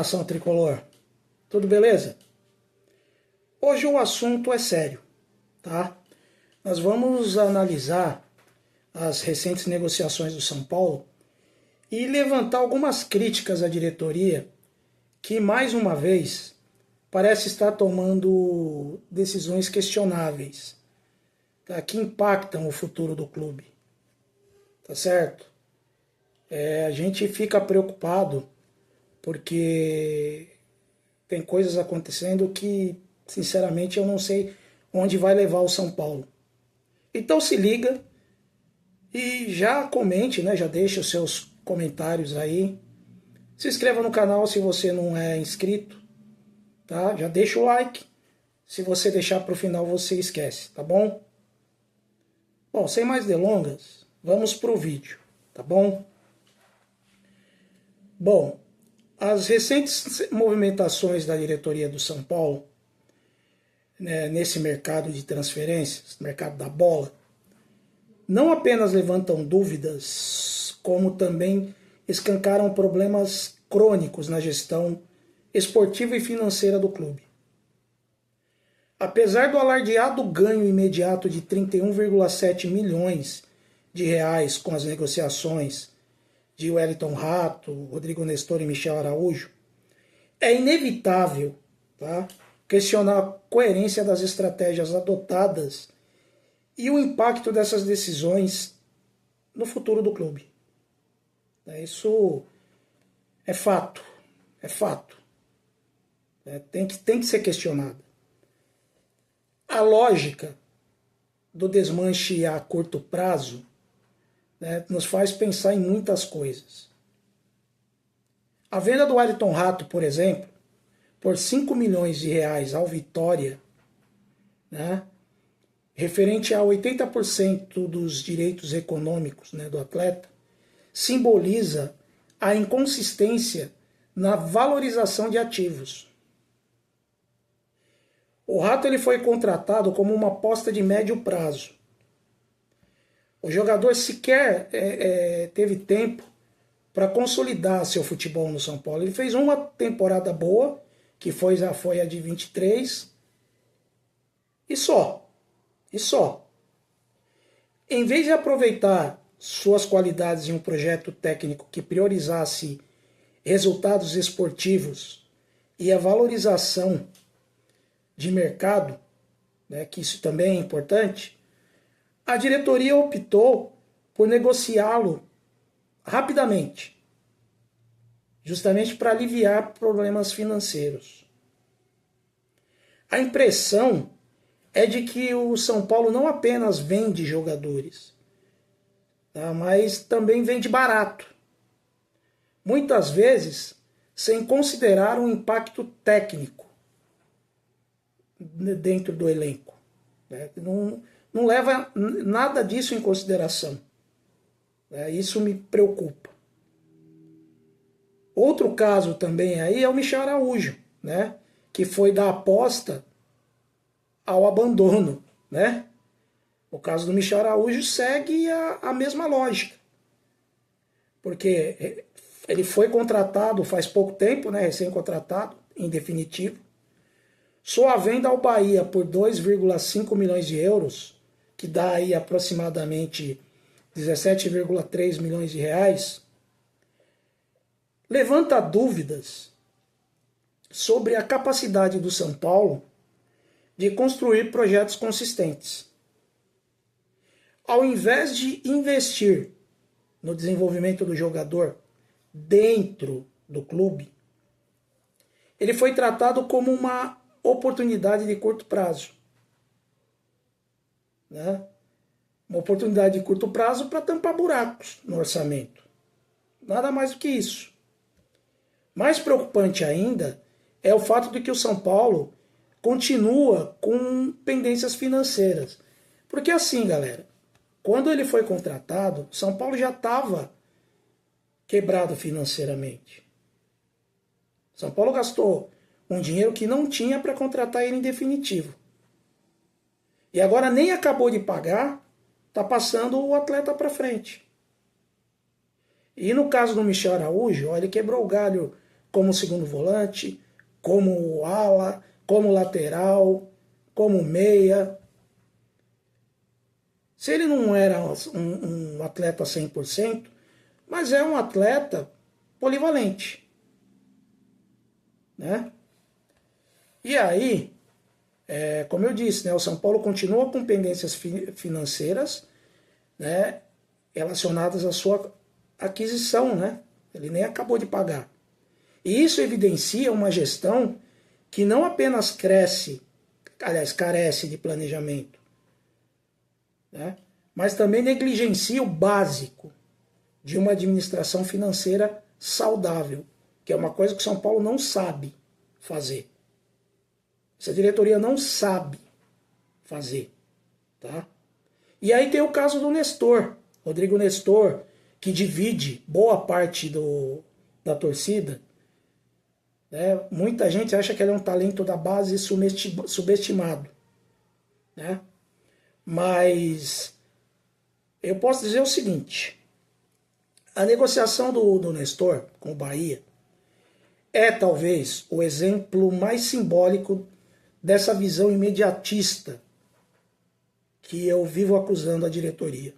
nação tricolor? Tudo beleza? Hoje o assunto é sério, tá? Nós vamos analisar as recentes negociações do São Paulo e levantar algumas críticas à diretoria que, mais uma vez, parece estar tomando decisões questionáveis, tá? Que impactam o futuro do clube, tá certo? A gente fica preocupado porque tem coisas acontecendo que, sinceramente, eu não sei onde vai levar o São Paulo. Então se liga e já comente, né? Já deixa os seus comentários aí. Se inscreva no canal se você não é inscrito, tá? Já deixa o like. Se você deixar para o final, você esquece, tá bom? Bom, sem mais delongas, vamos para o vídeo, tá bom? Bom, as recentes movimentações da diretoria do São Paulo, né, nesse mercado de transferências, mercado da bola, não apenas levantam dúvidas, como também escancaram problemas crônicos na gestão esportiva e financeira do clube. Apesar do alardeado ganho imediato de 31,7 milhões de reais com as negociações de Wellington Rato, Rodrigo Nestor e Michel Araújo, é inevitável, tá, questionar a coerência das estratégias adotadas e o impacto dessas decisões no futuro do clube. Isso é fato, é fato. Tem que ser questionado. A lógica do desmanche a curto prazo, né, nos faz pensar em muitas coisas. A venda do Wellington Rato, por exemplo, por 5 milhões de reais ao Vitória, né, referente a 80% dos direitos econômicos, né, do atleta, simboliza a inconsistência na valorização de ativos. O Rato ele foi contratado como uma aposta de médio prazo. O jogador sequer teve tempo para consolidar seu futebol no São Paulo. Ele fez uma temporada boa, que foi a de 23, e só. E só. Em vez de aproveitar suas qualidades em um projeto técnico que priorizasse resultados esportivos e a valorização de mercado, né, que isso também é importante, a diretoria optou por negociá-lo rapidamente, justamente para aliviar problemas financeiros. A impressão é de que o São Paulo não apenas vende jogadores, tá, mas também vende barato. Muitas vezes sem considerar um impacto técnico dentro do elenco. Né? Não leva nada disso em consideração. Isso me preocupa. Outro caso também aí é o Michel Araújo, né? Que foi da aposta ao abandono. Né? O caso do Michel Araújo segue a mesma lógica. Porque ele foi contratado faz pouco tempo, né? Recém-contratado, em definitivo. Sua venda ao Bahia por 2,5 milhões de euros, que dá aí aproximadamente 17,3 milhões de reais, levanta dúvidas sobre a capacidade do São Paulo de construir projetos consistentes. Ao invés de investir no desenvolvimento do jogador dentro do clube, ele foi tratado como uma oportunidade de curto prazo. Né? Uma oportunidade de curto prazo para tampar buracos no orçamento. Nada mais do que isso. Mais preocupante ainda é o fato de que o São Paulo continua com pendências financeiras. Porque assim, galera, quando ele foi contratado, o São Paulo já estava quebrado financeiramente. São Paulo gastou um dinheiro que não tinha para contratar ele em definitivo. E agora nem acabou de pagar, está passando o atleta para frente. E no caso do Michel Araújo, ó, ele quebrou o galho como segundo volante, como ala, como lateral, como meia. Se ele não era um atleta 100%, mas é um atleta polivalente, né? E aí, como eu disse, né, o São Paulo continua com pendências financeiras, né, relacionadas à sua aquisição, né? Ele nem acabou de pagar. E isso evidencia uma gestão que não apenas carece de planejamento, né, mas também negligencia o básico de uma administração financeira saudável, que é uma coisa que o São Paulo não sabe fazer. Essa diretoria não sabe fazer, tá? E aí tem o caso do Nestor, Rodrigo Nestor, que divide boa parte da torcida, né? Muita gente acha que ele é um talento da base subestimado, né? Mas eu posso dizer o seguinte: a negociação do Nestor com o Bahia é talvez o exemplo mais simbólico dessa visão imediatista que eu vivo acusando a diretoria.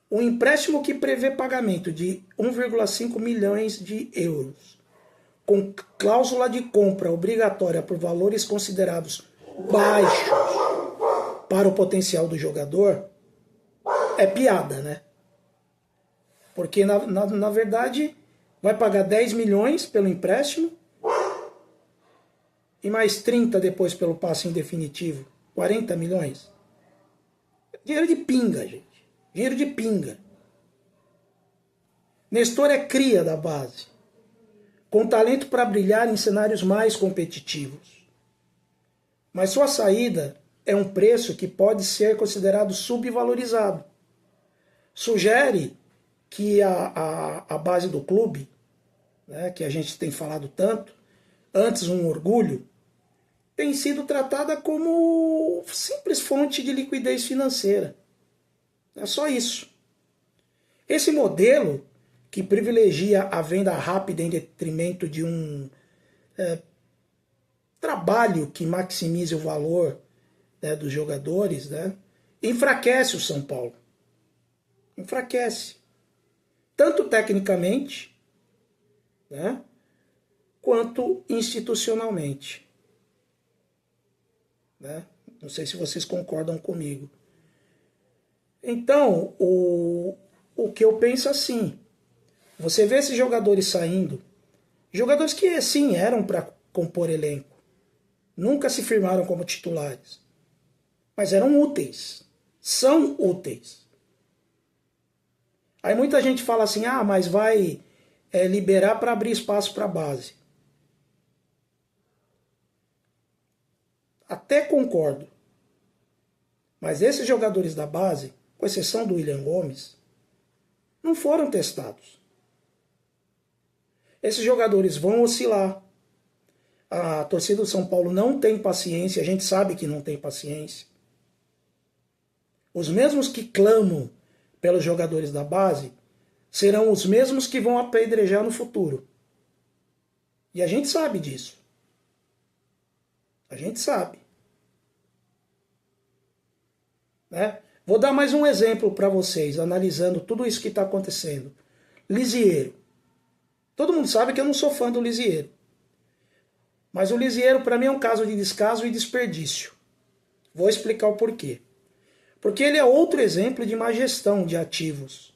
Um empréstimo que prevê pagamento de 1,5 milhões de euros, com cláusula de compra obrigatória por valores considerados baixos para o potencial do jogador, é piada, né? Porque, na verdade, vai pagar 10 milhões pelo empréstimo e mais 30 depois pelo passe em definitivo. 40 milhões. Dinheiro de pinga, gente. Dinheiro de pinga. Nestor é cria da base, com talento para brilhar em cenários mais competitivos. Mas sua saída é um preço que pode ser considerado subvalorizado. Sugere que a base do clube, né, que a gente tem falado tanto, antes um orgulho, tem sido tratada como simples fonte de liquidez financeira. É só isso. Esse modelo, que privilegia a venda rápida em detrimento de um trabalho que maximize o valor, né, dos jogadores, né, enfraquece o São Paulo. Enfraquece. Tanto tecnicamente, né, quanto institucionalmente. Né? Não sei se vocês concordam comigo. Então, o que eu penso assim, você vê esses jogadores saindo, jogadores que sim eram para compor elenco, nunca se firmaram como titulares, mas eram úteis, são úteis. Aí muita gente fala assim, mas vai liberar para abrir espaço para a base. Até concordo. Mas esses jogadores da base, com exceção do William Gomes, não foram testados. Esses jogadores vão oscilar. A torcida do São Paulo não tem paciência, a gente sabe que não tem paciência. Os mesmos que clamam pelos jogadores da base serão os mesmos que vão apedrejar no futuro. E a gente sabe disso. A gente sabe. Né? Vou dar mais um exemplo para vocês, analisando tudo isso que está acontecendo. Lisieiro. Todo mundo sabe que eu não sou fã do Lisieiro. Mas o Lisieiro, para mim, é um caso de descaso e desperdício. Vou explicar o porquê. Porque ele é outro exemplo de má gestão de ativos.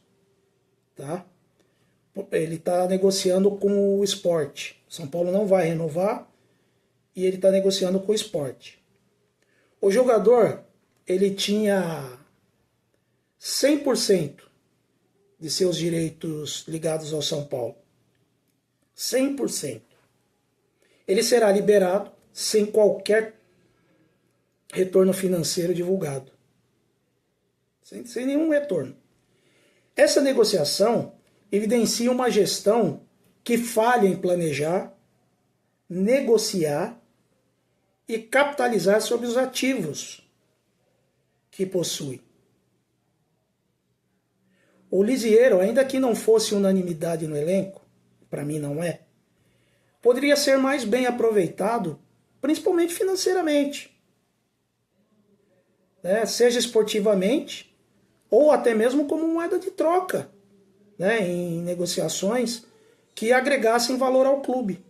Tá? Ele está negociando com o Sport. São Paulo não vai renovar e ele está negociando com o Sport. O jogador, ele tinha 100% de seus direitos ligados ao São Paulo. 100%. Ele será liberado sem qualquer retorno financeiro divulgado. Sem nenhum retorno. Essa negociação evidencia uma gestão que falha em planejar, negociar e capitalizar sobre os ativos que possui. O Lisieiro, ainda que não fosse unanimidade no elenco, para mim não é, poderia ser mais bem aproveitado, principalmente financeiramente, né? Seja esportivamente ou até mesmo como moeda de troca, né? Em negociações que agregassem valor ao clube.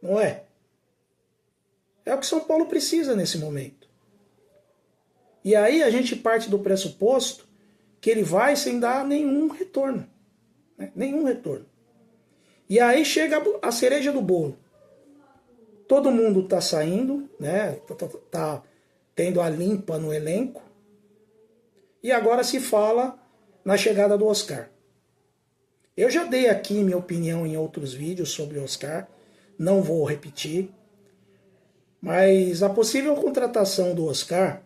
Não é? É o que São Paulo precisa nesse momento. E aí a gente parte do pressuposto que ele vai sem dar nenhum retorno. Né? Nenhum retorno. E aí chega a cereja do bolo. Todo mundo está saindo, né? Tá tendo a limpa no elenco. E agora se fala na chegada do Oscar. Eu já dei aqui minha opinião em outros vídeos sobre o Oscar. Não vou repetir. Mas a possível contratação do Oscar,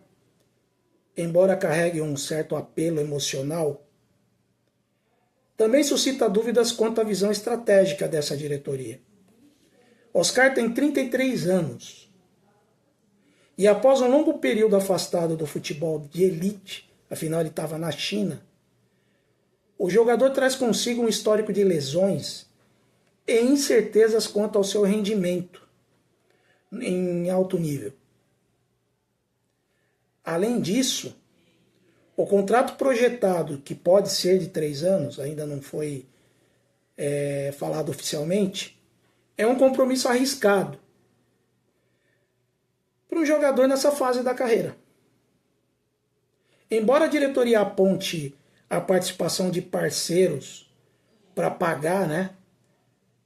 embora carregue um certo apelo emocional, também suscita dúvidas quanto à visão estratégica dessa diretoria. Oscar tem 33 anos. E após um longo período afastado do futebol de elite, afinal ele estava na China, o jogador traz consigo um histórico de lesões e incertezas quanto ao seu rendimento em alto nível. Além disso, o contrato projetado, que pode ser de 3 anos, ainda não foi falado oficialmente, é um compromisso arriscado para um jogador nessa fase da carreira. Embora a diretoria aponte a participação de parceiros para pagar, né,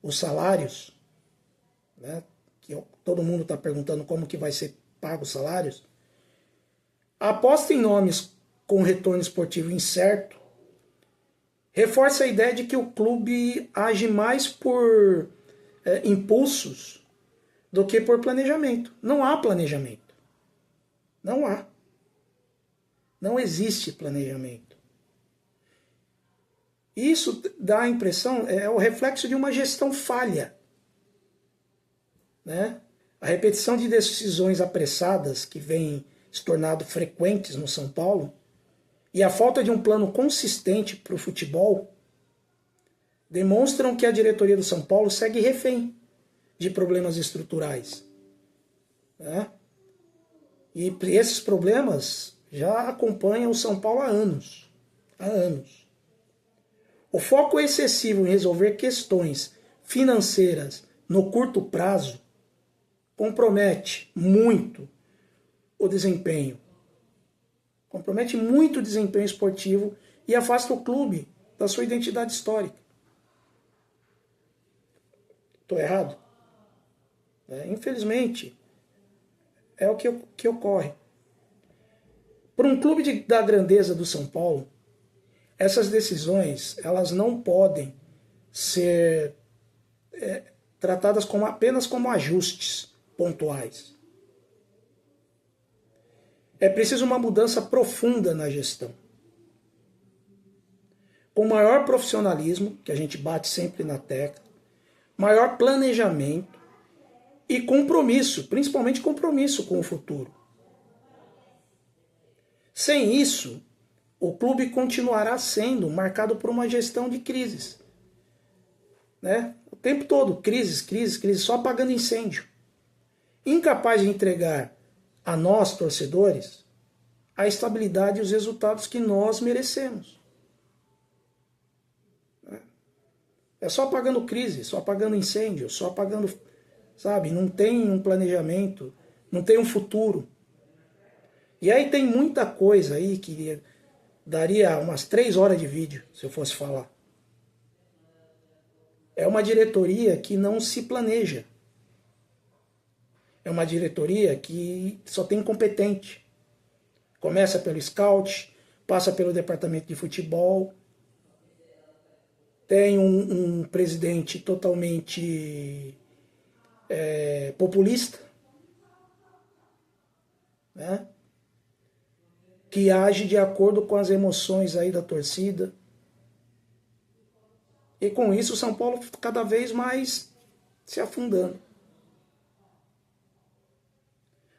os salários, né, que todo mundo está perguntando como que vai ser pago os salários, a aposta em nomes com retorno esportivo incerto reforça a ideia de que o clube age mais por impulsos do que por planejamento. Não há planejamento. Não há. Não existe planejamento. Isso dá a impressão, é o reflexo de uma gestão falha. Né? A repetição de decisões apressadas que vem se tornando frequentes no São Paulo e a falta de um plano consistente para o futebol demonstram que a diretoria do São Paulo segue refém de problemas estruturais. Né? E esses problemas já acompanham o São Paulo há anos. Há anos. O foco excessivo em resolver questões financeiras no curto prazo compromete muito o desempenho. Compromete muito o desempenho esportivo e afasta o clube da sua identidade histórica. Estou errado? Infelizmente, é o que ocorre. Para um clube da grandeza do São Paulo, essas decisões elas não podem ser tratadas apenas como ajustes pontuais. É preciso uma mudança profunda na gestão. Com maior profissionalismo, que a gente bate sempre na tecla, maior planejamento e compromisso, principalmente compromisso com o futuro. Sem isso, o clube continuará sendo marcado por uma gestão de crises. Né? O tempo todo, crises, só apagando incêndio. Incapaz de entregar a nós, torcedores, a estabilidade e os resultados que nós merecemos. É só apagando crise, só apagando incêndio, só apagando, sabe? Não tem um planejamento, não tem um futuro. E aí tem muita coisa aí que daria umas 3 horas de vídeo, se eu fosse falar. É uma diretoria que não se planeja. É uma diretoria que só tem incompetente. Começa pelo scout, passa pelo departamento de futebol, tem um presidente totalmente populista, né? Que age de acordo com as emoções aí da torcida. E com isso o São Paulo cada vez mais se afundando.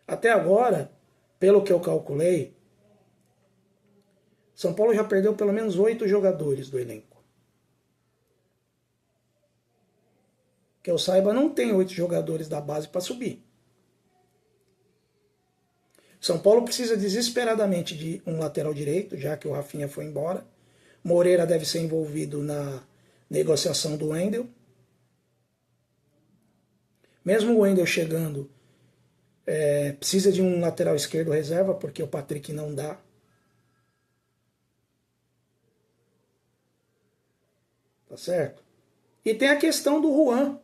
Até agora, pelo que eu calculei, São Paulo já perdeu pelo menos 8 jogadores do elenco. Que eu saiba, não tem 8 jogadores da base para subir. São Paulo precisa desesperadamente de um lateral direito, já que o Rafinha foi embora. Moreira deve ser envolvido na negociação do Wendel. Mesmo o Wendel chegando, precisa de um lateral esquerdo reserva, porque o Patrick não dá. Tá certo? E tem a questão do Juan.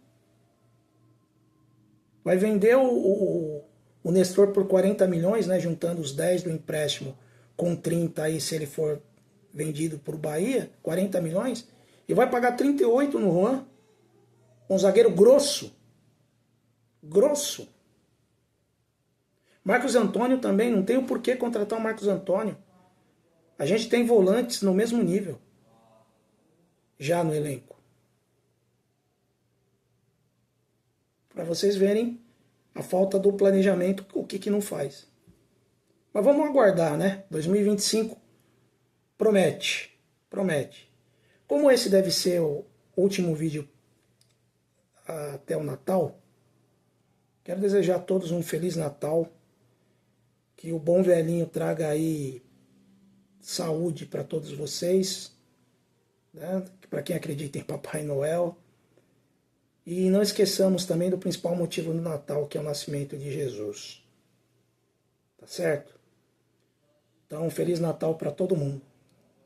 Vai vender o Nestor por 40 milhões, né, juntando os 10 do empréstimo com 30 aí, se ele for vendido para o Bahia, 40 milhões, e vai pagar 38 no Juan. Um zagueiro grosso. Grosso. Marcos Antônio também, não tem o porquê contratar o Marcos Antônio. A gente tem volantes no mesmo nível, já no elenco. Para vocês verem a falta do planejamento, o que não faz. Mas vamos aguardar, né? 2025 promete, promete. Como esse deve ser o último vídeo até o Natal, quero desejar a todos um Feliz Natal, que o bom velhinho traga aí saúde para todos vocês, né? Para quem acredita em Papai Noel. E não esqueçamos também do principal motivo do Natal, que é o nascimento de Jesus. Tá certo? Então, Feliz Natal para todo mundo.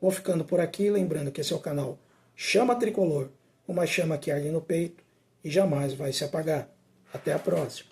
Vou ficando por aqui, lembrando que esse é o canal Chama Tricolor, uma chama que arde no peito e jamais vai se apagar. Até a próxima.